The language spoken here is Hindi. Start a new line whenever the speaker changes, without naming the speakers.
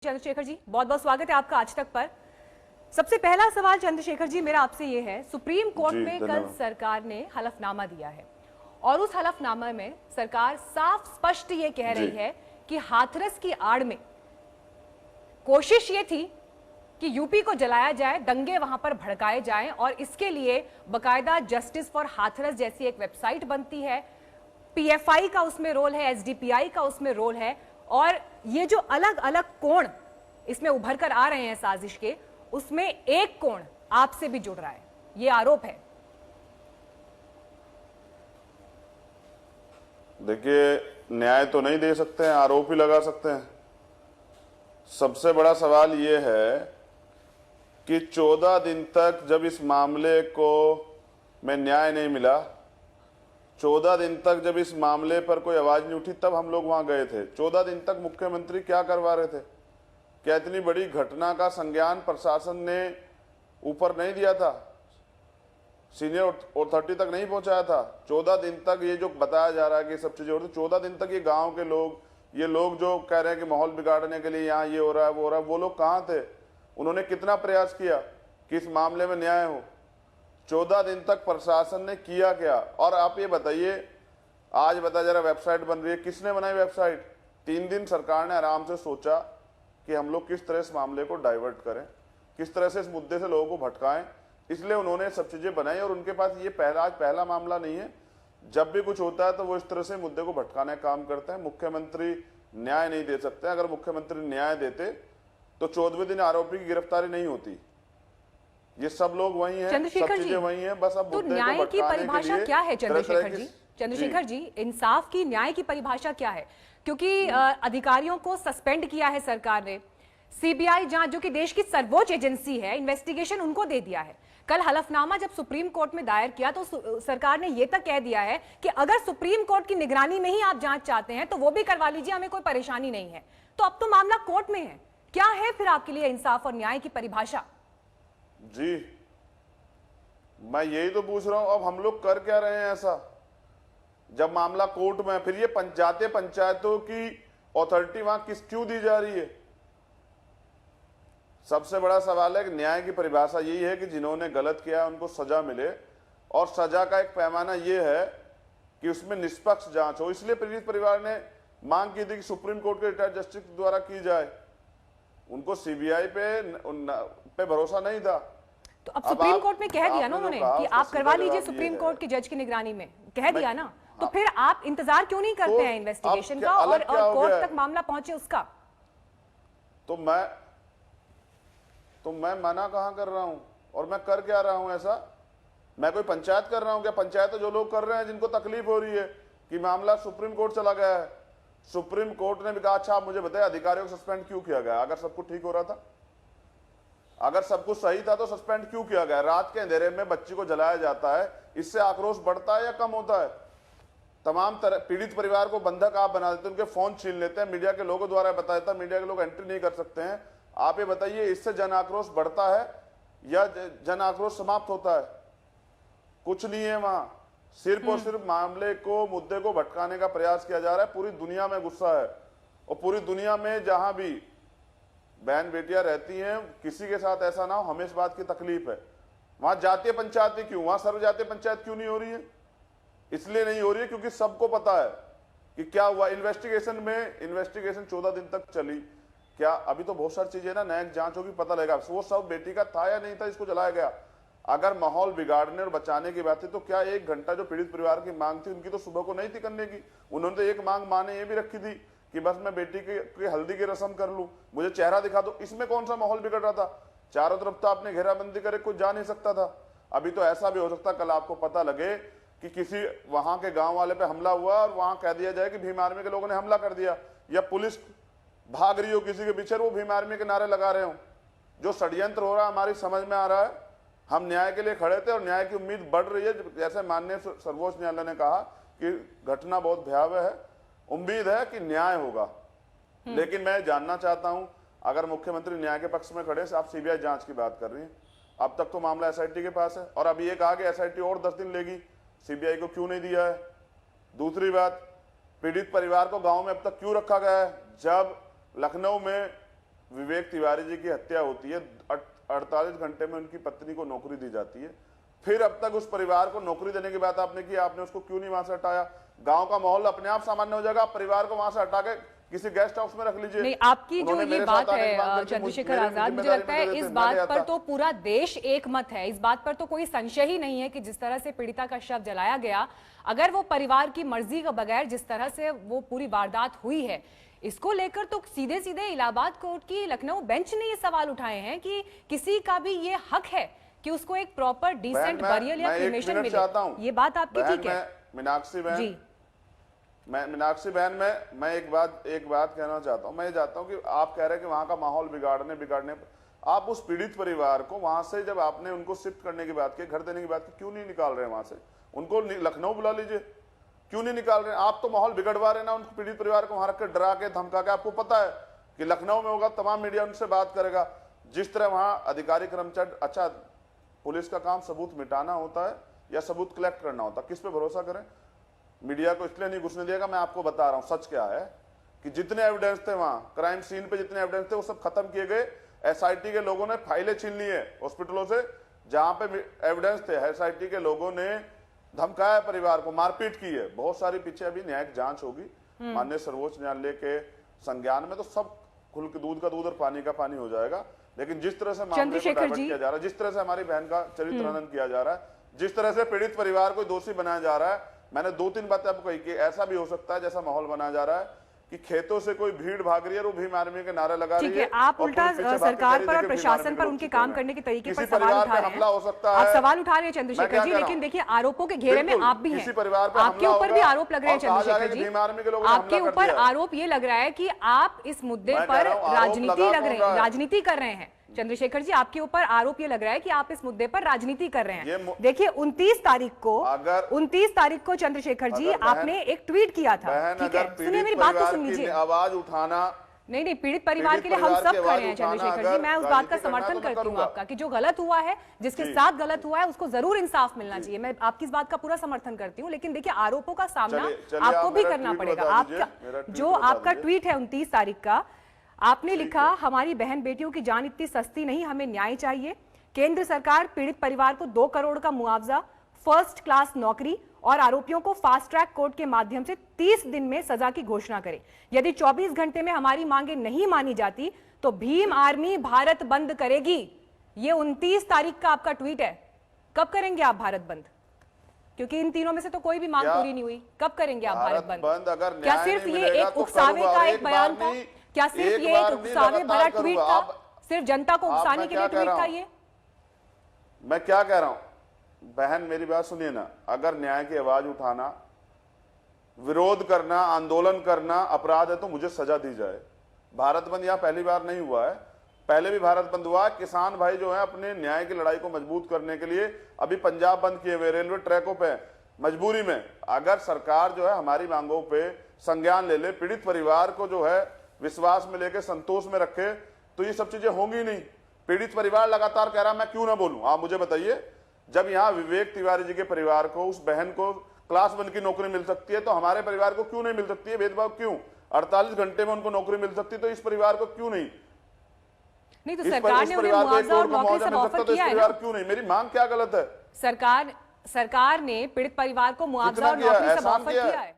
चंद्रशेखर जी, बहुत बहुत स्वागत है आपका आज तक पर। सबसे पहला सवाल चंद्रशेखर जी मेरा आपसे ये है, सुप्रीम कोर्ट में कल सरकार ने हलफनामा दिया है और उस हलफनामा में सरकार साफ स्पष्ट ये कह रही है कि हाथरस की आड़ में कोशिश ये थी कि यूपी को जलाया जाए, दंगे वहां पर भड़काए जाएं और इसके लिए बकायदा जस्टिस फॉर हाथरस जैसी एक वेबसाइट बनती है। पीएफआई का उसमें रोल है, एसडीपीआई का उसमें रोल है और ये जो अलग अलग कोण इसमें उभर कर आ रहे हैं साजिश के, उसमें एक कोण आपसे भी जुड़ रहा है, ये आरोप है।
देखिए, न्याय तो नहीं दे सकते हैं, आरोप ही लगा सकते हैं। सबसे बड़ा सवाल यह है कि 14 दिन तक जब इस मामले को में न्याय नहीं मिला, 14 दिन तक जब इस मामले पर कोई आवाज नहीं उठी, तब हम लोग वहां गए थे। 14 दिन तक मुख्यमंत्री क्या करवा रहे थे? क्या इतनी बड़ी घटना का संज्ञान प्रशासन ने ऊपर नहीं दिया था? सीनियर अथॉरिटी तक नहीं पहुंचाया था? 14 दिन तक ये जो बताया जा रहा है कि सब चीजें हो रही, 14 दिन तक ये गांव के लोग, ये लोग जो कह रहे हैं कि माहौल बिगाड़ने के लिए यहाँ ये हो रहा है वो हो रहा है, वो लोग कहाँ थे? उन्होंने कितना प्रयास किया कि इस मामले में न्याय हो? 14 दिन तक प्रशासन ने किया क्या? और आप ये बताइए, आज बता जरा, वेबसाइट बन रही है, किसने बनाई वेबसाइट? 3 दिन सरकार ने आराम से सोचा कि हम लोग किस तरह इस मामले को डाइवर्ट करें, किस तरह से इस मुद्दे से लोगों को भटकाएं, इसलिए उन्होंने सब चीजें बनाई। और उनके पास ये आज पहला मामला नहीं है, जब भी कुछ होता है तो वो इस तरह से मुद्दे को भटकाने का काम करते हैं। मुख्यमंत्री न्याय नहीं दे सकते। अगर मुख्यमंत्री न्याय देते तो 14वें दिन आरोपी की गिरफ्तारी नहीं होती। ये सब लोग वही हैं, सब चीजें वही हैं, बस अब
तो न्याय की परिभाषा क्या है चंद्रशेखर जी? चंद्रशेखर जी, इंसाफ की, न्याय की परिभाषा क्या है? क्योंकि अधिकारियों को सस्पेंड किया है सरकार ने, सीबीआई जांच जो कि देश की सर्वोच्च एजेंसी है, इन्वेस्टिगेशन उनको दे दिया है। कल हलफनामा जब सुप्रीम कोर्ट में दायर किया तो सरकार ने यह तक कह दिया है कि अगर सुप्रीम कोर्ट की निगरानी में ही आप जांच चाहते हैं तो वो भी करवा लीजिए, हमें कोई परेशानी नहीं है। तो अब तो मामला कोर्ट में है, क्या है फिर आपके लिए इंसाफ और न्याय की परिभाषा?
जी, मैं यही तो पूछ रहा हूं, अब हम लोग कर क्या रहे हैं ऐसा? जब मामला कोर्ट में है, फिर ये जातीय पंचायतों की अथॉरिटी वहां क्यों दी जा रही है? सबसे बड़ा सवाल है कि न्याय की परिभाषा यही है कि जिन्होंने गलत किया उनको सजा मिले, और सजा का एक पैमाना यह है कि उसमें निष्पक्ष जांच हो। इसलिए पीड़ित परिवार ने मांग की थी कि सुप्रीम कोर्ट के रिटायर्ड जस्टिस द्वारा की जाए। उनको सीबीआई पे भरोसा नहीं था।
तो अब सुप्रीम कोर्ट में कह दिया ना उन्होंने कि आप करवा लीजिए सुप्रीम कोर्ट के जज की निगरानी में, कह दिया ना, तो फिर आप इंतजार क्यों नहीं करते हैं इन्वेस्टिगेशन का और कोर्ट तक मामला पहुंचे उसका?
तो मैं मना कहां कर रहा हूं, और मैं कर क्या रहा हूं ऐसा? मैं कोई पंचायत कर रहा हूं क्या? पंचायत तो जो लोग कर रहे हैं, जिनको तकलीफ हो रही है कि मामला सुप्रीम कोर्ट चला गया है। सुप्रीम कोर्ट ने भी कहा, अच्छा आप मुझे बताइए अधिकारियों को सस्पेंड क्यों किया गया? अगर सब कुछ ठीक हो रहा था, अगर सब कुछ सही था तो सस्पेंड क्यों किया गया? रात के अंधेरे में बच्ची को जलाया जाता है, इससे आक्रोश बढ़ता है या कम होता है? तमाम तरह पीड़ित परिवार को बंधक आप बना देते हैं, उनके फोन छीन लेते हैं, मीडिया के लोगों द्वारा बताया जाता है, मीडिया के लोग एंट्री नहीं कर सकते हैं। आप ये बताइए, इससे जन आक्रोश बढ़ता है या जन आक्रोश समाप्त होता है? कुछ नहीं है वहां, सिर्फ और सिर्फ मामले को, मुद्दे को भटकाने का प्रयास किया जा रहा है। पूरी दुनिया में गुस्सा है, और पूरी दुनिया में जहां भी बहन बेटियां रहती हैं, किसी के साथ ऐसा ना हो, हमें इस बात की तकलीफ है। वहां जातीय पंचायत क्यों, वहां सर्व जातीय पंचायत क्यों नहीं हो रही है? इसलिए नहीं हो रही है क्योंकि सबको पता है कि क्या हुआ। इन्वेस्टिगेशन 14 दिन तक चली। क्या अभी तो बहुत सारी चीजें ना, न्यायिक जांच होगी, पता लगेगा वो सब बेटी का था या नहीं था, इसको जलाया गया। अगर माहौल बिगाड़ने और बचाने की बात थी तो क्या 1 घंटा जो पीड़ित परिवार की मांग थी, उनकी तो सुबह को नहीं थी करने की। उन्होंने तो एक मांग माने ये भी रखी थी कि बस मैं बेटी की हल्दी की रस्म कर लूं, मुझे चेहरा दिखा दो। इसमें कौन सा माहौल बिगड़ रहा था? चारों तरफ तो आपने घेराबंदी करे, कोई जा नहीं सकता था। अभी तो ऐसा भी हो सकता कल आपको पता लगे कि किसी वहां के गांव वाले पे हमला हुआ और वहां कह दिया जाए कि भीम आर्मी के लोगों ने हमला कर दिया, या पुलिस भाग रही हो किसी के पीछे, वो भीम आर्मी के नारे लगा रहे हो। जो षड्यंत्र हो रहा है हमारी समझ में आ रहा है। हम न्याय के लिए खड़े थे और न्याय की उम्मीद बढ़ रही है। जैसे माननीय सर्वोच्च न्यायालय ने कहा कि घटना बहुत भयावह है, उम्मीद है कि न्याय होगा। लेकिन मैं जानना चाहता हूं, अगर मुख्यमंत्री न्याय के पक्ष में खड़े, आप सीबीआई जांच की बात कर रही हैं, अब तक तो मामला एसआईटी के पास है, और अभी ये कहा कि एसआईटी और 10 दिन लेगी, सीबीआई को क्यों नहीं दिया है? दूसरी बात, पीड़ित परिवार को गांव में अब तक क्यों रखा गया है? जब लखनऊ में विवेक तिवारी जी की हत्या होती है, 48 घंटे में उनकी पत्नी को नौकरी दी जाती है। फिर अब तक उस परिवार को नौकरी देने की बात आपने की, आपने उसको क्यों नहीं वहां से हटाया? गांव का माहौल अपने आप सामान्य हो जाएगा, आप परिवार को वहां से हटा के किसी गेस्ट हाउस में रख लीजिए।
नहीं, आपकी जो ये बात है चंद्रशेखर आजाद, मुझे लगता है इस बात पर तो पूरा देश एक मत है, इस बात पर तो कोई संशय ही नहीं है कि जिस तरह से पीड़िता का शव जलाया गया, अगर वो परिवार की मर्जी के बगैर जिस तरह से वो पूरी वारदात हुई है, इसको लेकर तो सीधे सीधे इलाहाबाद कोर्ट की लखनऊ बेंच ने ये सवाल उठाए हैं कि किसी का भी ये हक है कि उसको एक प्रॉपर डिसेंट बरियल या क्रिमेशन मिले। ये बात आपकी ठीक है
मीनाक्षी बहन, मीनाक्षी बहन, मैं एक बात कहना चाहता हूं। मैं ये चाहता हूं कि आप कह रहे हैं कि वहां का माहौल बिगाड़ने, आप उस पीड़ित परिवार को वहां से जब आपने उनको शिफ्ट करने की बात की, घर देने की बात की, क्यों नहीं निकाल रहे वहां से? उनको लखनऊ बुला लीजिए, क्यों नहीं निकाल रहे? आप तो माहौल बिगड़वा रहे ना, उन पीड़ित परिवार को वहां रखकर डरा के धमका के। आपको पता है कि लखनऊ में होगा, तमाम मीडिया उनसे बात करेगा। जिस तरह वहां अधिकारी कर्मचारी, अच्छा पुलिस का काम सबूत मिटाना होता है या सबूत कलेक्ट करना होता है, किस पे भरोसा करें? मीडिया को इसलिए नहीं घुसने दिएगा। मैं आपको बता रहा हूं सच क्या है कि जितने एविडेंस थे वहां क्राइम सीन पे, जितने एविडेंस थे वो सब खत्म किए गए। एसआईटी के लोगों ने फाइलें छीन ली है हॉस्पिटलों से, जहां पे एविडेंस थे। एसआईटी के लोगों ने धमकाया परिवार को, मारपीट की है। बहुत सारी पीछे अभी न्यायिक जांच होगी माननीय सर्वोच्च न्यायालय के संज्ञान में, तो सब खुल के दूध का दूध और पानी का पानी हो जाएगा। लेकिन जिस तरह से मामले को डाइवर्ट किया जा रहा है, जिस तरह से हमारी बहन का चरित्र हनन किया जा रहा है, जिस तरह से पीड़ित परिवार को दोषी बनाया जा रहा है, मैंने 2-3 बातें आपको कही कि ऐसा भी हो सकता है जैसा माहौल बनाया जा रहा है कि खेतों से कोई भीड़ भाग रही है और भीम आर्मी के नारे लगा रही है।
आप उल्टा सरकार पर और प्रशासन पर उनके काम करने के तरीके पर सवाल उठा रहे हैं। आप सवाल उठा रहे हैं चंद्रशेखर जी, लेकिन देखिए आरोपों के घेरे में आप भी हैं, आपके ऊपर भी आरोप लग रहे हैं चंद्रशेखर जी। आपके ऊपर आरोप ये लग रहा है कि आप इस मुद्दे पर राजनीति कर रहे हैं। चंद्रशेखर जी, आपके ऊपर आरोप ये लग रहा है कि आप इस मुद्दे पर राजनीति कर रहे हैं। देखिए 29 तारीख को चंद्रशेखर जी आपने एक ट्वीट किया था, ठीक है? सुनिए मेरी बात तो सुन लीजिए।
आवाज उठाना
नहीं, पीड़ित परिवार के लिए हम सब खड़े हैं चंद्रशेखर जी। मैं उस बात का समर्थन करती हूँ आपका कि जो गलत हुआ है, जिसके साथ गलत हुआ है, उसको जरूर इंसाफ मिलना चाहिए। मैं आपकी इस बात का पूरा समर्थन करती हूँ, लेकिन देखिए आरोपों का सामना आपको भी करना पड़ेगा। आपका जो आपका ट्वीट है 29 तारीख का, आपने लिखा, हमारी बहन बेटियों की जान इतनी सस्ती नहीं, हमें न्याय चाहिए। केंद्र सरकार पीड़ित परिवार को 2 करोड़ का मुआवजा, फर्स्ट क्लास नौकरी और आरोपियों को फास्ट ट्रैक कोर्ट के माध्यम से 30 दिन में सजा की घोषणा करे। यदि 24 घंटे में हमारी मांगे नहीं मानी जाती तो भीम आर्मी भारत बंद करेगी। ये 29 तारीख का आपका ट्वीट है। कब करेंगे आप भारत बंद? क्योंकि इन तीनों में से तो कोई भी मांग पूरी नहीं हुई। कब करेंगे आप भारत बंद? क्या सिर्फ ये एक उकसावे का एक बयान था? क्या सिर्फ ये एक उकसावे भरा ट्वीट था? सिर्फ जनता को उकसाने के लिए ट्वीट था ये?
मैं क्या कह रहा हूं बहन, मेरी बात सुनिए ना। अगर न्याय की आवाज उठाना, विरोध करना, आंदोलन करना अपराध है तो मुझे सजा दी जाए। भारत बंद यहां पहली बार नहीं हुआ है, पहले भी भारत बंद हुआ है। किसान भाई जो है अपने न्याय की लड़ाई को मजबूत करने के लिए अभी पंजाब बंद किए हुए, रेलवे ट्रैकों पे मजबूरी में। अगर सरकार जो है हमारी मांगों पे संज्ञान ले ले, पीड़ित परिवार को जो है विश्वास में लेके संतोष में रखे, तो ये सब चीजें होंगी नहीं। पीड़ित परिवार लगातार कह रहा मैं क्यों ना बोलूं? आप मुझे बताइए, जब यहां विवेक तिवारी जी के परिवार को, उस बहन को क्लास 1 की नौकरी मिल सकती है तो हमारे परिवार को क्यों नहीं मिल सकती है? भेदभाव क्यों? 48 घंटे में उनको नौकरी मिल सकती तो इस परिवार को क्यों नहीं?
नहीं तो सरकार ने उन्हें मुआवजा और नौकरी सब ऑफर किया है ना?
क्यों नहीं? मेरी मांग क्या गलत है?
सरकार ने पीड़ित परिवार को मुआवजा और नौकरी सब ऑफर किया है।